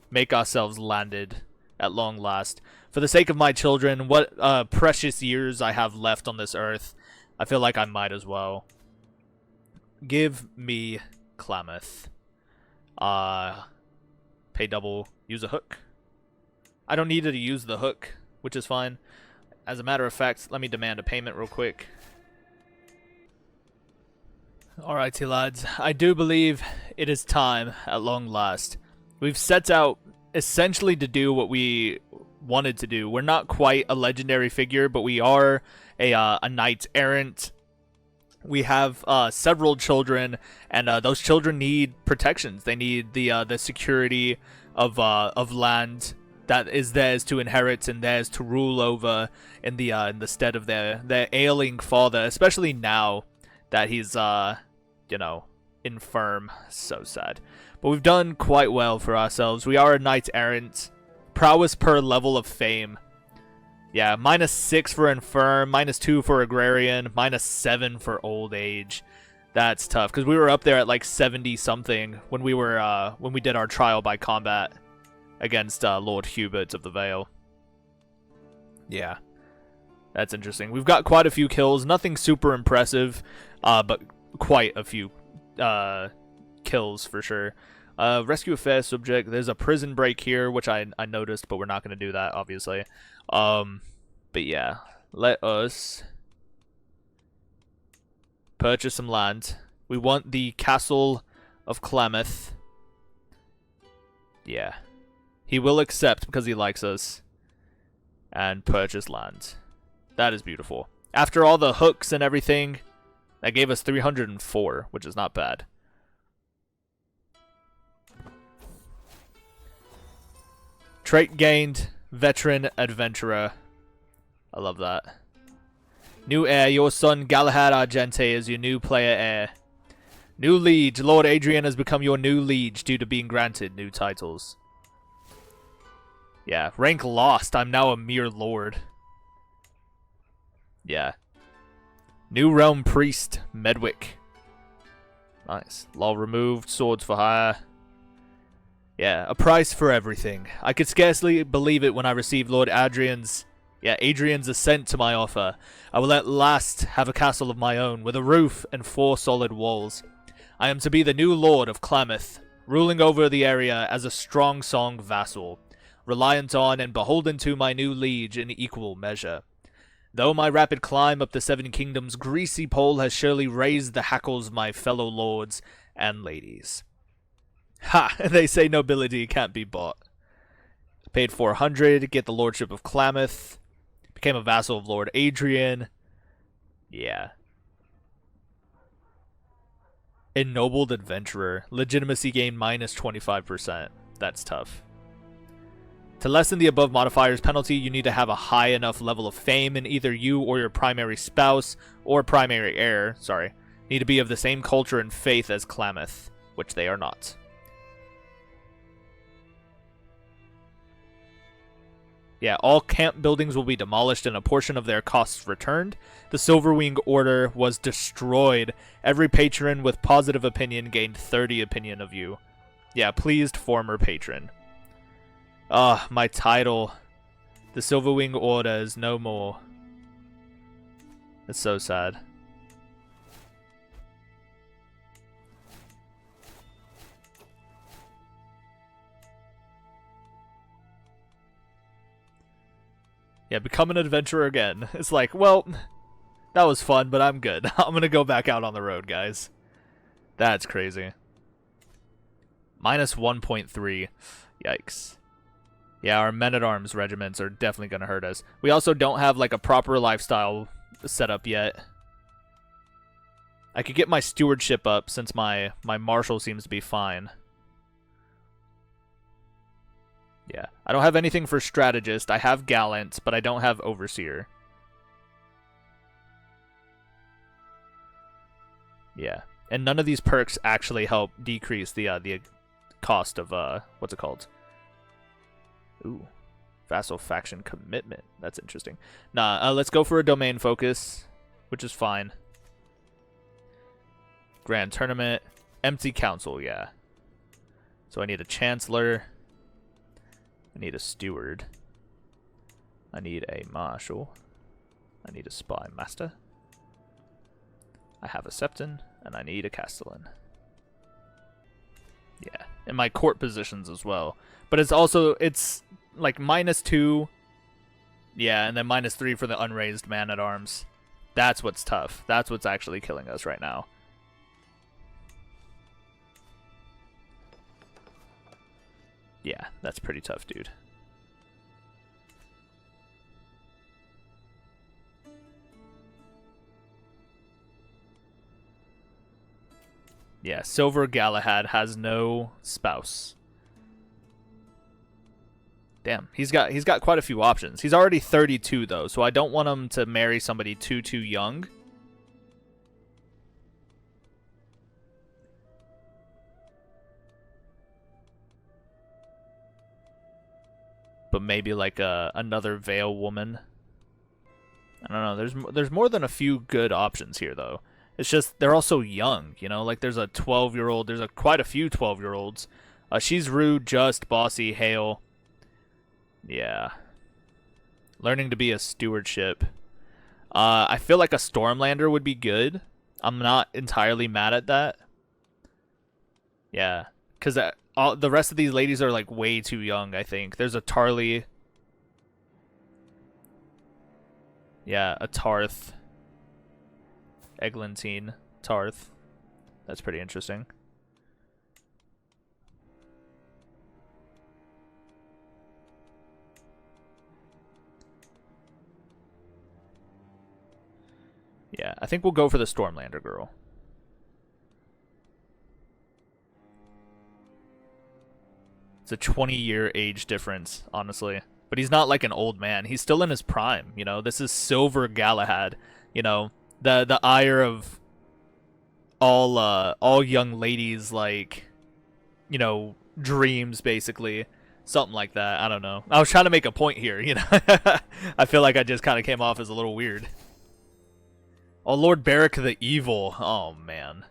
make ourselves landed at long last. For the sake of my children, what precious years I have left on this earth, I feel like I might as well. Give me Klamath. Pay double, use a hook. I don't need to use the hook, which is fine. As a matter of fact, let me demand a payment real quick. Alrighty, lads. I do believe it is time at long last. We've set out essentially to do what we wanted to do. We're not quite a legendary figure, but we are a knight errant. We have several children, and those children need protections. They need the security of land that is theirs to inherit and theirs to rule over in the stead of their ailing father, especially now that he's you know, infirm. So sad. But we've done quite well for ourselves. We are a knight errant. Prowess per level of fame. Yeah, -6 for infirm, -2 for agrarian, -7 for old age. That's tough because we were up there at like 70 something when we did our trial by combat against Lord Hubert of the Vale. Yeah, that's interesting. We've got quite a few kills, nothing super impressive, but quite a few kills for sure. Rescue a fair subject. There's a prison break here, which I noticed, but we're not going to do that, obviously. But yeah, let us purchase some land. We want the Castle of Klamath. Yeah. He will accept because he likes us. And purchase land. That is beautiful. After all the hooks and everything, that gave us 304, which is not bad. Trait gained, veteran adventurer. I love that. New heir, your son Galahad Argente is your new player heir. New liege, Lord Adrian has become your new liege due to being granted new titles. Yeah, rank lost, I'm now a mere lord. Yeah. New realm priest, Medwick. Nice. Law removed, swords for hire. Yeah, a price for everything. I could scarcely believe it when I received Lord Adrian's assent to my offer. I will at last have a castle of my own, with a roof and 4 solid walls. I am to be the new Lord of Klamath, ruling over the area as a strong song vassal, reliant on and beholden to my new liege in equal measure. Though my rapid climb up the Seven Kingdoms' greasy pole has surely raised the hackles of my fellow lords and ladies. Ha! They say nobility can't be bought. Paid 400, get the lordship of Klamath. Became a vassal of Lord Adrian. Yeah. Ennobled adventurer. Legitimacy gain minus 25%. That's tough. To lessen the above modifier's penalty, you need to have a high enough level of fame, and either you or your primary spouse, or primary heir, need to be of the same culture and faith as Klamath, which they are not. Yeah, all camp buildings will be demolished and a portion of their costs returned. The Silverwing Order was destroyed. Every patron with positive opinion gained 30 opinion of you. Yeah, pleased former patron. Ah, my title. The Silverwing Order is no more. It's so sad. Yeah, become an adventurer again. It's like, well, that was fun, but I'm good. I'm gonna go back out on the road, guys. That's crazy. Minus 1.3. Yikes. Yeah, our men-at-arms regiments are definitely gonna hurt us. We also don't have, like, a proper lifestyle set up yet. I could get my stewardship up since my marshal seems to be fine. Yeah, I don't have anything for strategist. I have gallant, but I don't have overseer. Yeah, and none of these perks actually help decrease the cost of what's it called? Ooh, vassal faction commitment. That's interesting. Nah, let's go for a domain focus, which is fine. Grand tournament, empty council. Yeah. So I need a chancellor. I need a steward. I need a marshal. I need a spy master. I have a septon, and I need a castellan. Yeah, and my court positions as well. But it's like -2. Yeah, and then -3 for the unraised man-at-arms. That's what's tough. That's what's actually killing us right now. Yeah, that's pretty tough, dude. Yeah, Silver Galahad has no spouse. Damn, he's got quite a few options. He's already 32 though, so I don't want him to marry somebody too young. But maybe like another Vale woman. I don't know. There's more than a few good options here though. It's just they're all so young, you know. Like there's a 12-year-old. There's quite a few 12-year-olds. She's rude, just, bossy, hale. Yeah. Learning to be a stewardship. I feel like a Stormlander would be good. I'm not entirely mad at that. Yeah, because the rest of these ladies are like way too young, I think. There's a Tarly. Yeah, a Tarth. Eglantine. Tarth. That's pretty interesting. Yeah, I think we'll go for the Stormlander girl. It's a 20-year age difference, honestly. But he's not like an old man. He's still in his prime, you know? This is Silver Galahad, you know? The ire of all young ladies, like, you know, dreams, basically. Something like that. I don't know. I was trying to make a point here, you know? I feel like I just kind of came off as a little weird. Oh, Lord Barrick the Evil. Oh, man.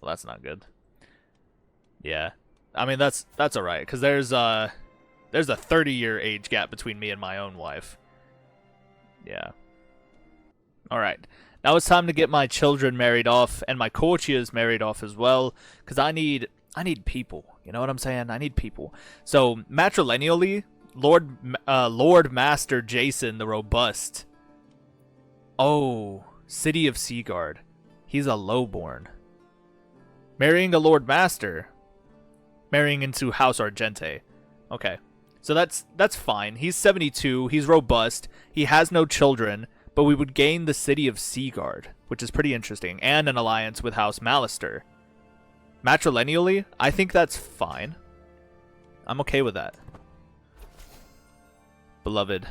Well, that's not good. Yeah. I mean, that's alright, because there's a 30-year age gap between me and my own wife. Yeah. Alright. Now it's time to get my children married off, and my courtiers married off as well, because I need people. You know what I'm saying? I need people. So, matrilineally, Lord Master Jason the Robust. Oh, City of Seaguard. He's a lowborn. Marrying a Lord Master. Marrying into House Argente. Okay. So that's fine. He's 72. He's robust. He has no children, but we would gain the City of Seaguard, which is pretty interesting, and an alliance with House Malister. Matrilineally, I think that's fine. I'm okay with that. Beloved.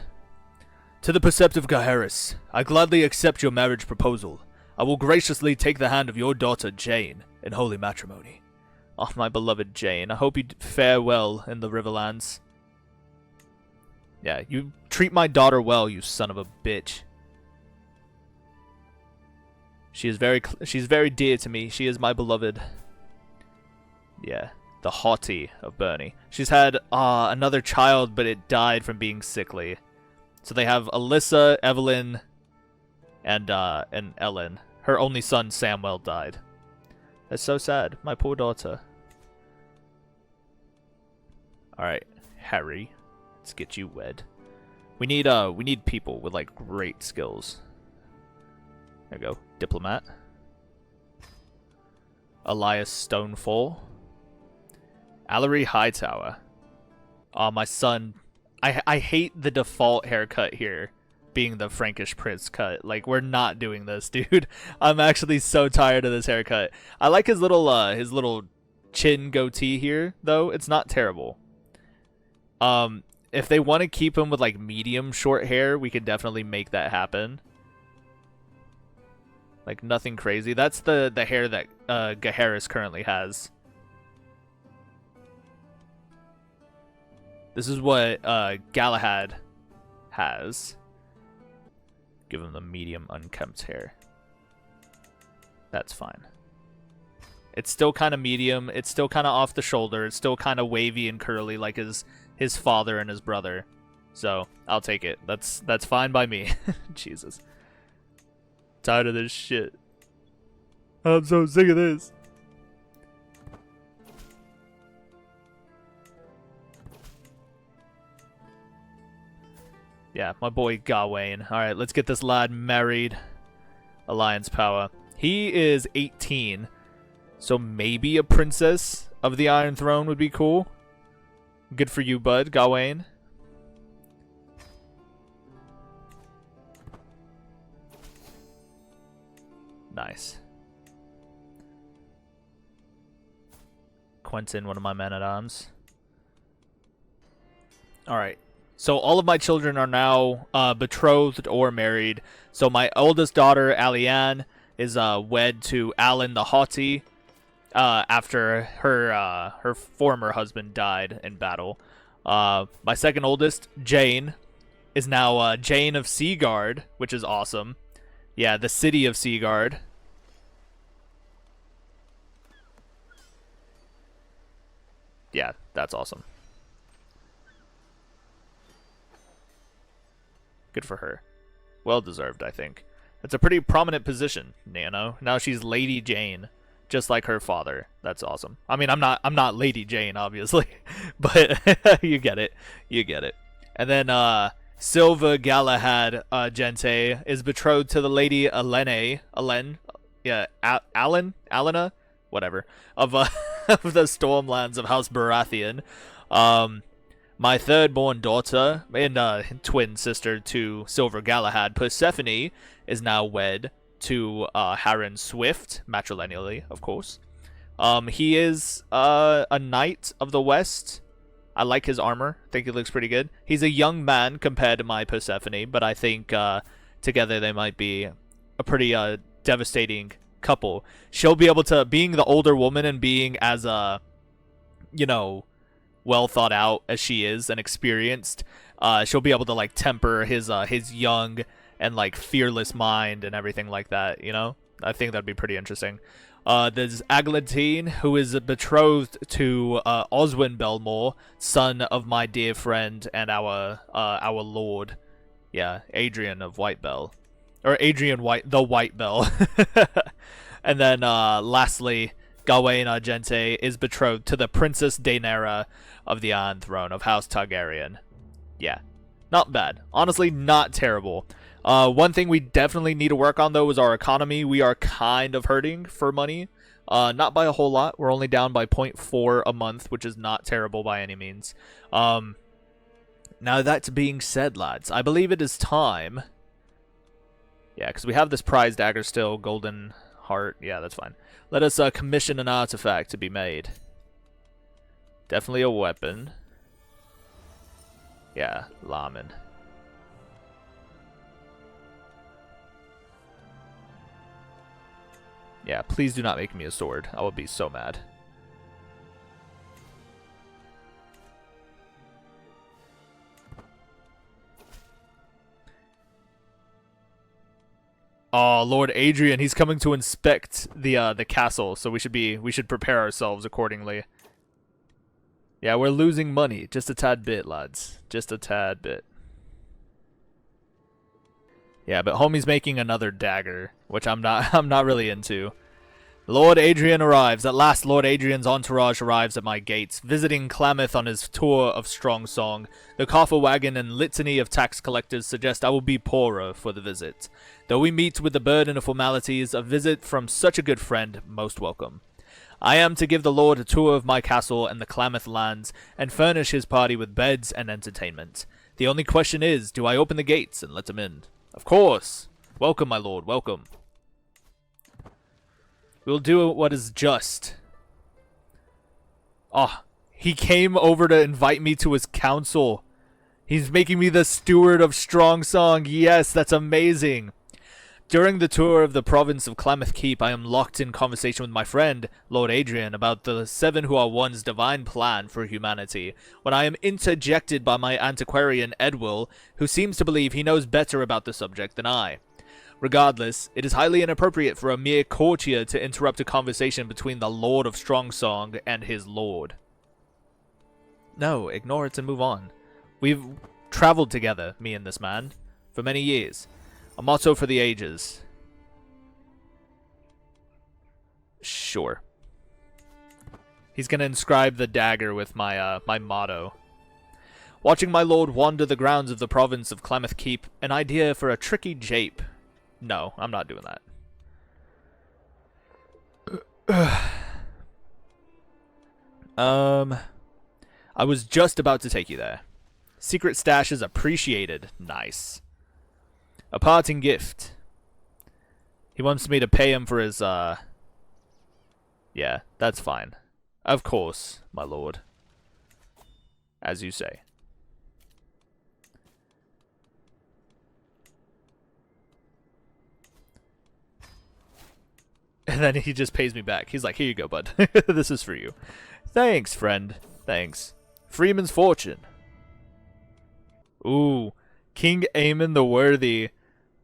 To the perceptive Gaheris, I gladly accept your marriage proposal. I will graciously take the hand of your daughter Jane in holy matrimony. Oh, my beloved Jane, I hope you fare well in the Riverlands. Yeah, you treat my daughter well, you son of a bitch. She's very dear to me. She is my beloved. Yeah, the haughty of Bernie. She's had another child, but it died from being sickly. So they have Alyssa, Evelyn, and Ellen. Her only son Samuel died. That's so sad. My poor daughter. All right, Harry. Let's get you wed. We need people with like great skills. There you go. Diplomat. Elias Stonefall. Allery Hightower. Oh, my son. I hate the default haircut here being the Frankish Prince cut. Like, we're not doing this, dude. I'm actually so tired of this haircut. I like his little chin goatee here, though. It's not terrible. If they want to keep him with like medium short hair, we can definitely make that happen. Like nothing crazy. That's the hair that Gaheris currently has. This is what Galahad has. Give him the medium unkempt hair. That's fine. It's still kind of medium. It's still kind of off the shoulder. It's still kind of wavy and curly like his father and his brother. So I'll take it. That's fine by me. Jesus. Tired of this shit. I'm so sick of this. Yeah, my boy Gawain. Alright, let's get this lad married. Alliance power. He is 18. So maybe a princess of the Iron Throne would be cool. Good for you, bud, Gawain. Nice. Quentin, one of my men-at-arms. Alright. So all of my children are now betrothed or married. So my oldest daughter, Alianne, is wed to Alan the Haughty after her former husband died in battle. My second oldest, Jane, is now Jane of Seaguard, which is awesome. Yeah, the city of Seaguard. Yeah, that's awesome. Good for her. Well deserved, I think. It's a pretty prominent position, you know. Now she's Lady Jane, just like her father. That's awesome. I mean, I'm not Lady Jane, obviously, but you get it. You get it. And then Silva Galahad Gente is betrothed to the Lady Alena, whatever, of of the Stormlands of House Baratheon. My third-born daughter and twin sister to Silver Galahad, Persephone, is now wed to Harren Swift, matrilineally, of course. He is a knight of the West. I like his armor. I think it looks pretty good. He's a young man compared to my Persephone, but I think together they might be a pretty devastating couple. She'll be able to, being the older woman and being as well thought out as she is and experienced, she'll be able to like temper his young and like fearless mind and everything like that, you know? I think that'd be pretty interesting. There's Aglantine, who is betrothed to Oswin Belmore, son of my dear friend and our lord. Yeah, Adrian of Whitebell. Or Adrian the Whitebell. And then lastly, Gawain Argente is betrothed to the Princess Daenerys of the Iron Throne of House Targaryen. Yeah, not bad. Honestly, not terrible. One thing we definitely need to work on, though, is our economy. We are kind of hurting for money. Not by a whole lot. We're only down by 0.4 a month, which is not terrible by any means. Now that being said, lads, I believe it is time. Yeah, because we have this prize dagger still, golden heart. Yeah, that's fine. Let us commission an artifact to be made. Definitely a weapon. Yeah, Lamin. Yeah, please do not make me a sword. I would be so mad. Oh, Lord Adrian, he's coming to inspect the castle, so we should prepare ourselves accordingly. Yeah, we're losing money, just a tad bit, lads. Just a tad bit. Yeah, but homie's making another dagger, which I'm not really into. Lord Adrian arrives. At last, Lord Adrian's entourage arrives at my gates, visiting Klamath on his tour of strong song. The coffer wagon and litany of tax collectors suggest I will be poorer for the visit. Though we meet with the burden of formalities, a visit from such a good friend, most welcome. I am to give the Lord a tour of my castle and the Klamath lands, and furnish his party with beds and entertainment. The only question is, do I open the gates and let him in? Of course! Welcome, my lord, welcome. We'll do what is just. Ah, he came over to invite me to his council. He's making me the steward of Strong Song. Yes, that's amazing. During the tour of the province of Klamath Keep, I am locked in conversation with my friend, Lord Adrian, about the Seven Who Are One's divine plan for humanity, when I am interjected by my antiquarian Edwill, who seems to believe he knows better about the subject than I. Regardless, it is highly inappropriate for a mere courtier to interrupt a conversation between the Lord of Strong Song and his lord. No, ignore it and move on. We've traveled together, me and this man, for many years. A motto for the ages. Sure. He's gonna inscribe the dagger with my my motto. Watching my lord wander the grounds of the province of Klamath Keep, an idea for a tricky jape. No, I'm not doing that. I was just about to take you there. Secret stash is appreciated. Nice. A parting gift. He wants me to pay him for his, Yeah, that's fine. Of course, my lord. As you say. And then he just pays me back. He's like, here you go, bud. This is for you. Thanks, friend. Thanks. Freeman's fortune. Ooh. King Aemon the Worthy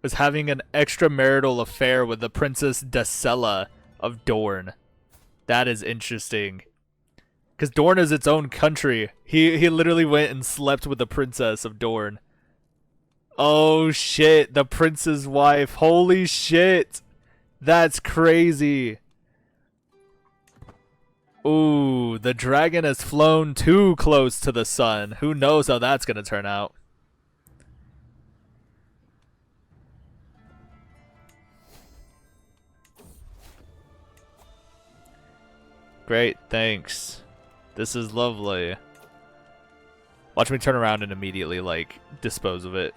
was having an extramarital affair with the Princess Dacella of Dorne. That is interesting. Because Dorne is its own country. He literally went and slept with the Princess of Dorne. Oh, shit. The prince's wife. Holy shit. That's crazy. Ooh, the dragon has flown too close to the sun. Who knows how that's going to turn out. Great, thanks. This is lovely. Watch me turn around and immediately, like, dispose of it.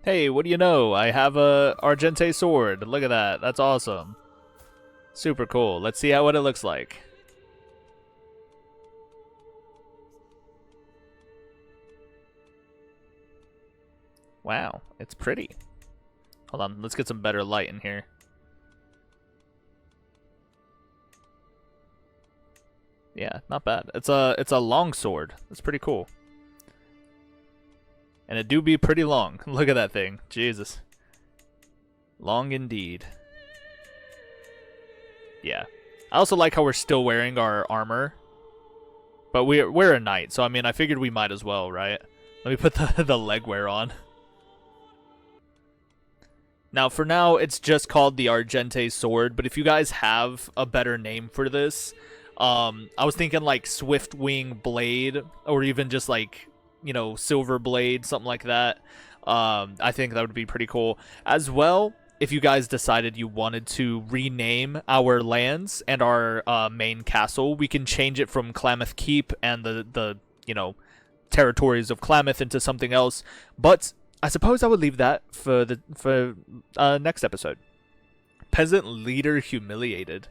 Hey, what do you know? I have a Argente sword. Look at that. That's awesome. Super cool. Let's see what it looks like. Wow, it's pretty. Hold on, let's get some better light in here. Yeah, not bad. It's a long sword. That's pretty cool. And it do be pretty long. Look at that thing. Jesus. Long indeed. Yeah. I also like how we're still wearing our armor. But we're a knight, so I mean, I figured we might as well, right? Let me put the leg wear on. Now, for now, it's just called the Argente sword, but if you guys have a better name for this, I was thinking like Swiftwing Blade, or even just like, you know, Silver Blade, something like that. I think that would be pretty cool. As well, if you guys decided you wanted to rename our lands and our main castle, we can change it from Klamath Keep and the you know, territories of Klamath into something else. But I suppose I would leave that for next episode. Peasant leader humiliated.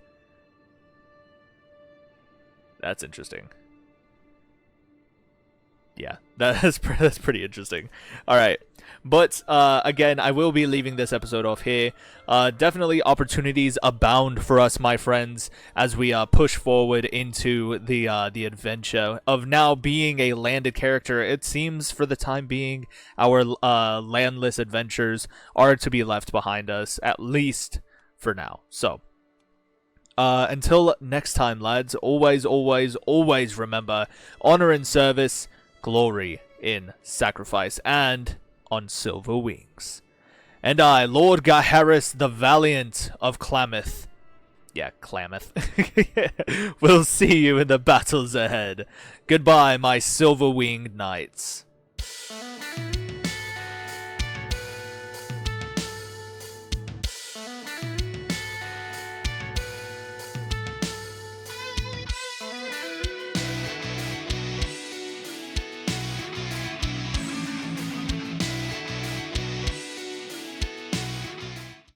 That's interesting. Yeah, that's pretty interesting. All right, but again, I will be leaving this episode off here. Definitely opportunities abound for us, my friends, as we push forward into the adventure of now being a landed character. It seems for the time being, our landless adventures are to be left behind us, at least for now. So until next time, lads, always, always, always remember honor in service, glory in sacrifice, and on silver wings. And I, Lord Gaheris the Valiant of Klamath, yeah, Klamath, will see you in the battles ahead. Goodbye, my silver-winged knights.